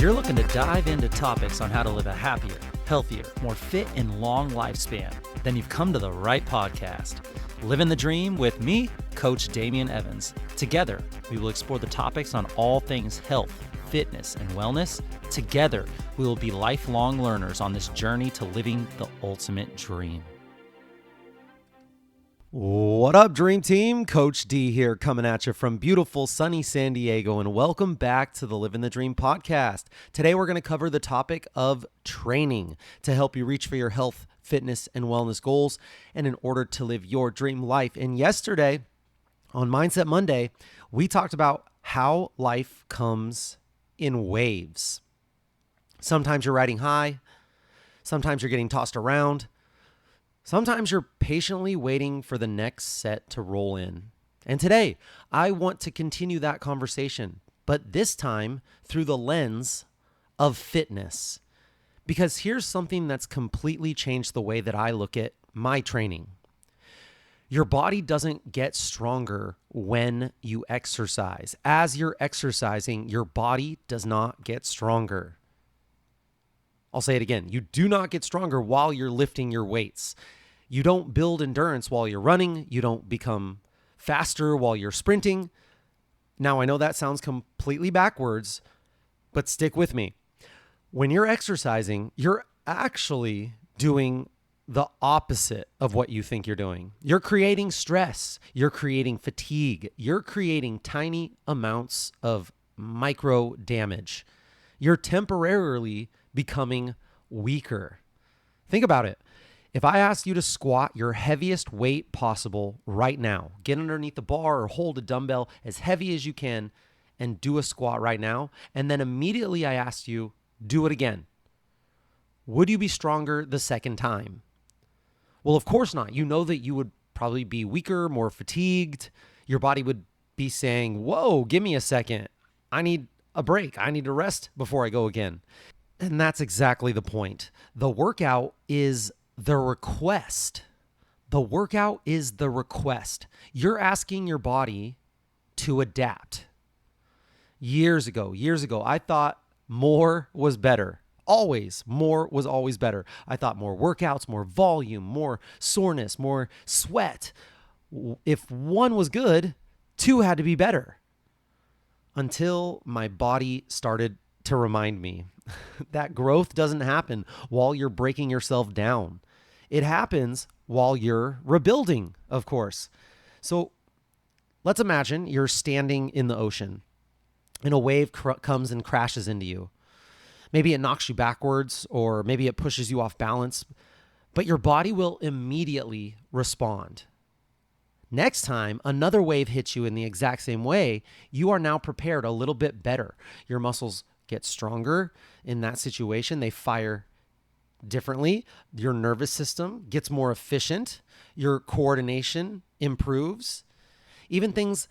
you're looking to dive into topics on how to live a happier, healthier, more fit, and long lifespan, then you've come to the right podcast. Livin the Dream with me, Coach Damian Evans. Together, we will explore the topics on all things health, fitness, and wellness. Together, we will be lifelong learners on this journey to living the ultimate dream. What up, Dream Team? Coach D here, coming at you from beautiful sunny San Diego, and welcome back to the Livin the Dream podcast. Today, we're going to cover the topic of training to help you reach for your health, fitness, and wellness goals, and in order to live your dream life. And yesterday, on Mindset Monday, we talked about how life comes in waves. Sometimes you're riding high, sometimes you're getting tossed around, sometimes you're patiently waiting for the next set to roll in. And today, I want to continue that conversation, but this time through the lens of fitness. Because here's something that's completely changed the way that I look at my training. Your body doesn't get stronger when you exercise. As you're exercising, your body does not get stronger. I'll say it again. You do not get stronger while you're lifting your weights. You don't build endurance while you're running. You don't become faster while you're sprinting. Now, I know that sounds completely backwards, but stick with me. When you're exercising, you're actually doing the opposite of what you think you're doing. You're creating stress. You're creating fatigue. You're creating tiny amounts of micro damage. You're temporarily becoming weaker. Think about it. If I asked you to squat your heaviest weight possible right now, get underneath the bar or hold a dumbbell as heavy as you can and do a squat right now, and then immediately I asked you, do it again, would you be stronger the second time? Well, of course not. You know that you would probably be weaker, more fatigued. Your body would be saying, whoa, give me a second. I need a break. I need to rest before I go again. And that's exactly the point. The workout is the request. The workout is the request. You're asking your body to adapt. Years ago, I thought more was better. Always, more was always better. I thought more workouts, more volume, more soreness, more sweat. If one was good, two had to be better. Until my body started to remind me that growth doesn't happen while you're breaking yourself down. It happens while you're rebuilding, of course. So let's imagine you're standing in the ocean and a wave comes and crashes into you. Maybe it knocks you backwards, or maybe it pushes you off balance, but your body will immediately respond. Next time another wave hits you in the exact same way, you are now prepared a little bit better. Your muscles get stronger in that situation. They fire differently. Your nervous system gets more efficient. Your coordination improves. Even things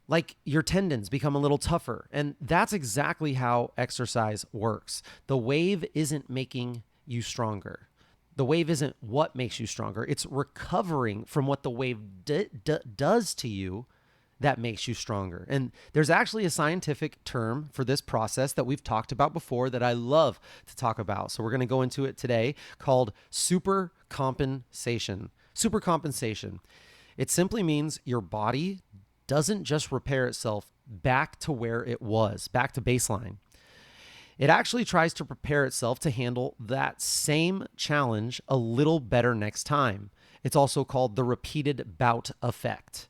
like your tendons become a little tougher. And that's exactly how exercise works. The wave isn't making you stronger. The wave isn't what makes you stronger. It's recovering from what the wave does to you that makes you stronger. And there's actually a scientific term for this process that we've talked about before that I love to talk about. So we're going to go into it today, called supercompensation. Supercompensation. It simply means your body doesn't just repair itself back to where it was, back to baseline. It actually tries to prepare itself to handle that same challenge a little better next time. It's also called the repeated bout effect.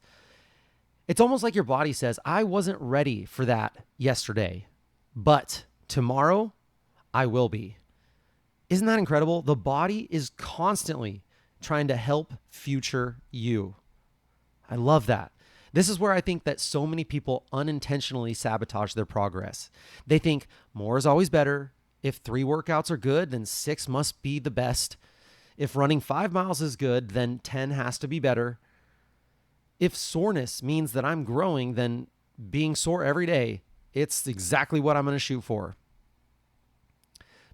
It's almost like your body says, I wasn't ready for that yesterday, but tomorrow I will be. Isn't that incredible? The body is constantly trying to help future you. I love that. This is where I think that so many people unintentionally sabotage their progress. They think more is always better. If 3 workouts are good, then 6 must be the best. If running 5 miles is good, then 10 has to be better. If soreness means that I'm growing, then being sore every day, it's exactly what I'm going to shoot for.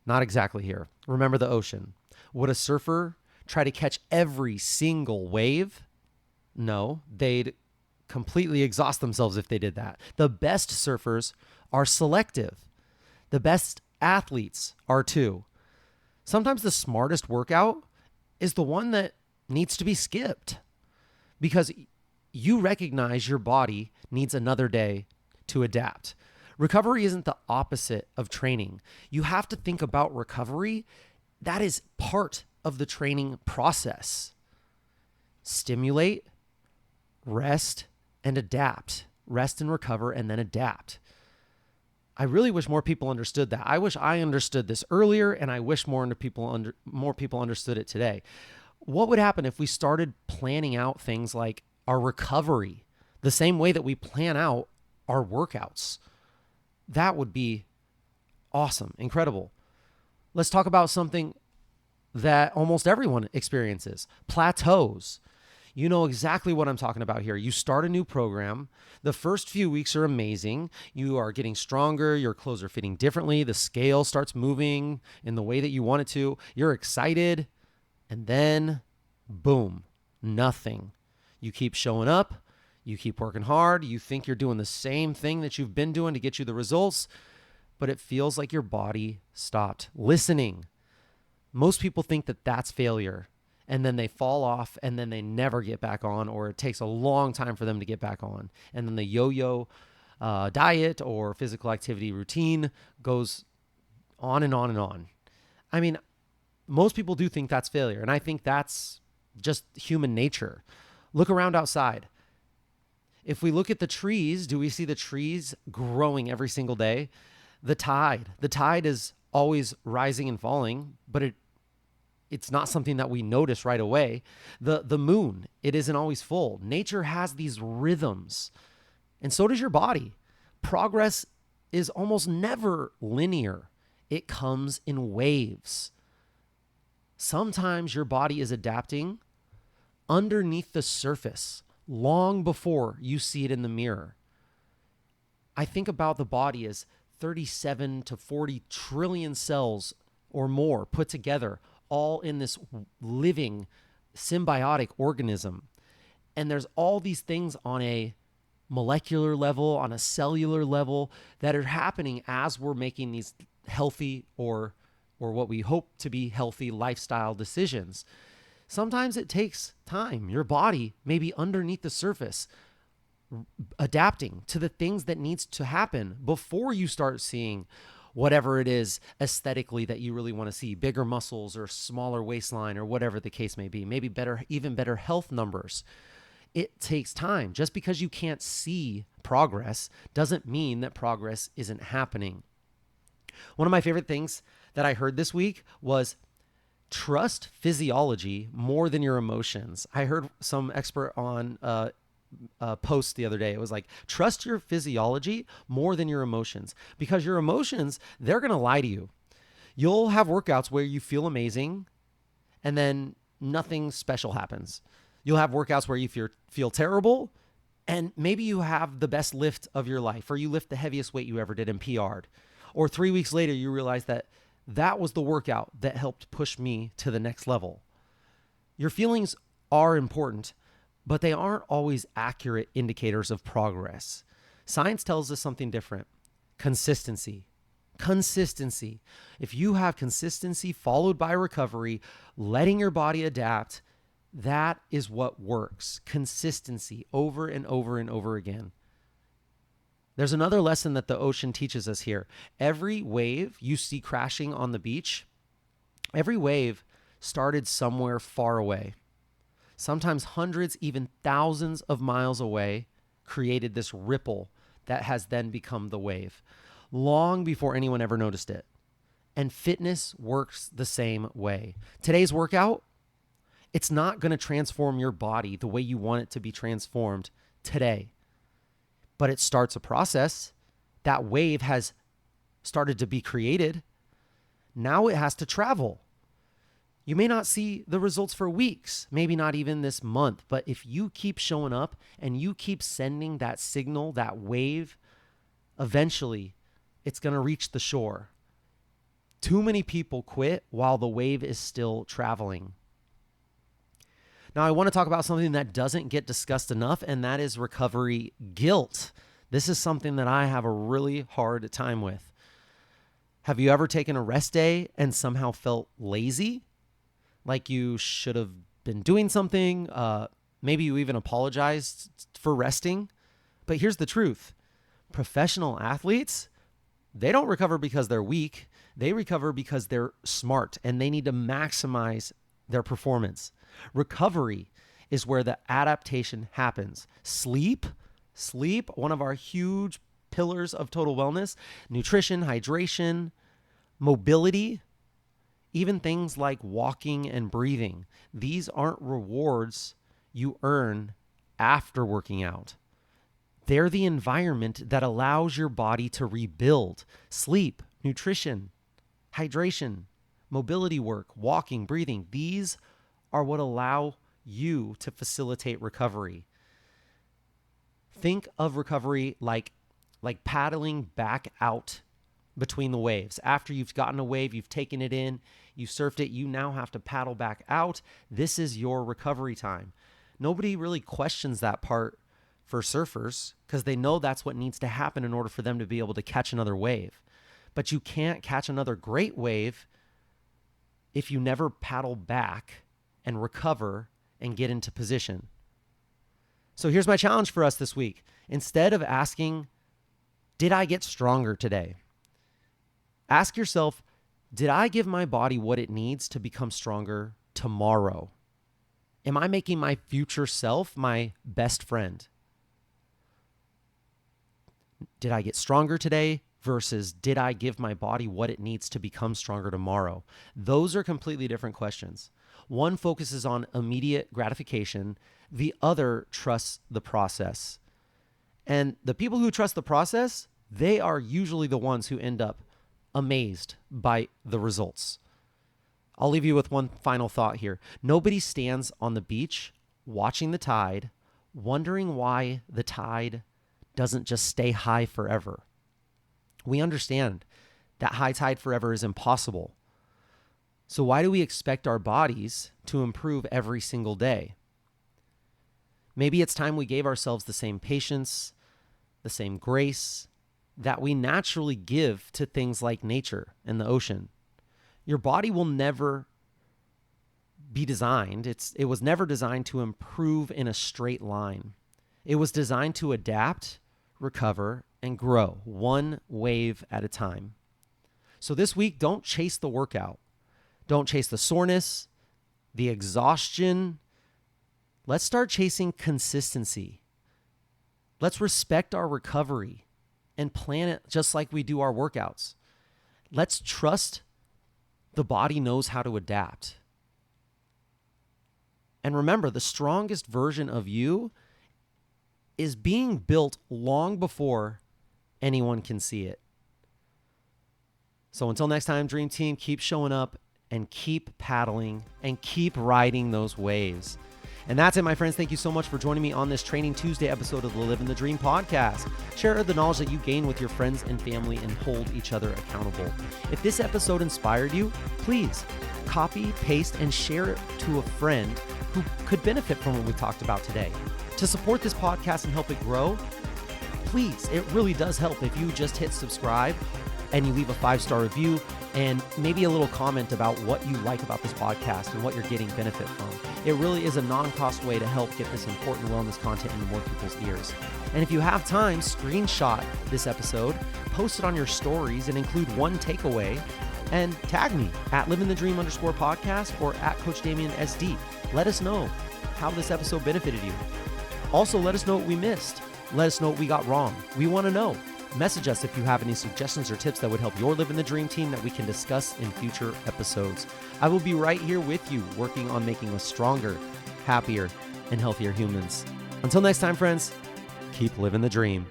Not exactly here. Remember the ocean. Would a surfer try to catch every single wave? No, they'd completely exhaust themselves if they did that. The best surfers are selective. The best Athletes are too. Sometimes the smartest workout is the one that needs to be skipped because you recognize your body needs another day to adapt. Recovery isn't the opposite of training. You have to think about recovery. That is part of the training process. Stimulate, rest, and adapt. Rest and recover, and then adapt. I really wish more people understood that. I wish I understood this earlier, and I wish more people understood it today. What would happen if we started planning out things like our recovery the same way that we plan out our workouts? That would be awesome, incredible. Let's talk about something that almost everyone experiences: plateaus. You know exactly what I'm talking about here. You start a new program. The first few weeks are amazing. You are getting stronger. Your clothes are fitting differently. The scale starts moving in the way that you want it to. You're excited. And then, boom, nothing. You keep showing up. You keep working hard. You think you're doing the same thing that you've been doing to get you the results, but it feels like your body stopped listening. Most people think that that's failure, and then they fall off, and then they never get back on, or it takes a long time for them to get back on. And then the yo-yo diet or physical activity routine goes on and on and on. I mean, most people do think that's failure, and I think that's just human nature. Look around outside. If we look at the trees, do we see the trees growing every single day? The tide is always rising and falling, but it's not something that we notice right away. The moon, it isn't always full. Nature has these rhythms, and so does your body. Progress is almost never linear. It comes in waves. Sometimes your body is adapting underneath the surface long before you see it in the mirror. I think about the body as 37 to 40 trillion cells or more put together, all in this living symbiotic organism. And there's all these things on a molecular level, on a cellular level, that are happening as we're making these healthy or what we hope to be healthy lifestyle decisions. Sometimes it takes time. Your body may be underneath the surface, adapting to the things that needs to happen before you start seeing whatever it is aesthetically that you really want to see: bigger muscles or smaller waistline or whatever the case may be, maybe even better health numbers. It takes time. Just because you can't see progress doesn't mean that progress isn't happening. One of my favorite things that I heard this week was trust physiology more than your emotions. I heard some expert on post the other day. It was like, trust your physiology more than your emotions, because your emotions, they're going to lie to you. You'll have workouts where you feel amazing and then nothing special happens. You'll have workouts where you feel terrible and maybe you have the best lift of your life, or you lift the heaviest weight you ever did and PR'd. Or 3 weeks later, you realize that was the workout that helped push me to the next level. Your feelings are important, but they aren't always accurate indicators of progress. Science tells us something different. Consistency. If you have consistency followed by recovery, letting your body adapt, that is what works. Consistency over and over and over again. There's another lesson that the ocean teaches us here. Every wave you see crashing on the beach, every wave started somewhere far away. Sometimes hundreds, even thousands of miles away, created this ripple that has then become the wave, long before anyone ever noticed it. And fitness works the same way. Today's workout, it's not going to transform your body the way you want it to be transformed today. But it starts a process. That wave has started to be created. Now it has to travel. You may not see the results for weeks, maybe not even this month, but if you keep showing up and you keep sending that signal, that wave, eventually it's going to reach the shore. Too many people quit while the wave is still traveling. Now, I want to talk about something that doesn't get discussed enough, and that is recovery guilt. This is something that I have a really hard time with. Have you ever taken a rest day and somehow felt lazy? Like you should have been doing something? Maybe you even apologized for resting. But here's the truth. Professional athletes, they don't recover because they're weak. They recover because they're smart and they need to maximize their performance. Recovery is where the adaptation happens. Sleep, one of our huge pillars of total wellness, nutrition, hydration, mobility, even things like walking and breathing. These aren't rewards you earn after working out. They're the environment that allows your body to rebuild. Sleep, nutrition, hydration, mobility work, walking, breathing. These are what allow you to facilitate recovery. Think of recovery like paddling back out between the waves. After you've gotten a wave, you've taken it in, you surfed it, you now have to paddle back out. This is your recovery time. Nobody really questions that part for surfers because they know that's what needs to happen in order for them to be able to catch another wave. But you can't catch another great wave if you never paddle back and recover and get into position. So here's my challenge for us this week. Instead of asking, did I get stronger today? Ask yourself, did I give my body what it needs to become stronger tomorrow? Am I making my future self my best friend? Did I get stronger today versus did I give my body what it needs to become stronger tomorrow? Those are completely different questions. One focuses on immediate gratification. The other trusts the process. And the people who trust the process, they are usually the ones who end up amazed by the results. I'll leave you with one final thought here. Nobody stands on the beach watching the tide, wondering why the tide doesn't just stay high forever. We understand that high tide forever is impossible. So why do we expect our bodies to improve every single day? Maybe it's time we gave ourselves the same patience, the same grace that we naturally give to things like nature and the ocean. Your body will never be designed. It was never designed to improve in a straight line. It was designed to adapt, recover, and grow one wave at a time. So this week, don't chase the workout. Don't chase the soreness, the exhaustion. Let's start chasing consistency. Let's respect our recovery and plan it just like we do our workouts. Let's trust the body knows how to adapt. And remember, the strongest version of you is being built long before anyone can see it. So until next time, Dream Team, keep showing up and keep paddling and keep riding those waves. And that's it, my friends. Thank you so much for joining me on this Training Tuesday episode of the Livin the Dream podcast. Share the knowledge that you gain with your friends and family and hold each other accountable. If this episode inspired you, please copy, paste, and share it to a friend who could benefit from what we talked about today. To support this podcast and help it grow, please, it really does help if you just hit subscribe and you leave a 5-star review and maybe a little comment about what you like about this podcast and what you're getting benefit from. It really is a non-cost way to help get this important wellness content into more people's ears. And if you have time, screenshot this episode, post it on your stories, and include one takeaway, and tag me at livingthedream_podcast or at Coach Damien SD. Let us know how this episode benefited you. Also, let us know what we missed. Let us know what we got wrong. We want to know. Message us if you have any suggestions or tips that would help your Livin the Dream team that we can discuss in future episodes. I will be right here with you, working on making us stronger, happier, and healthier humans. Until next time, friends, keep living the dream.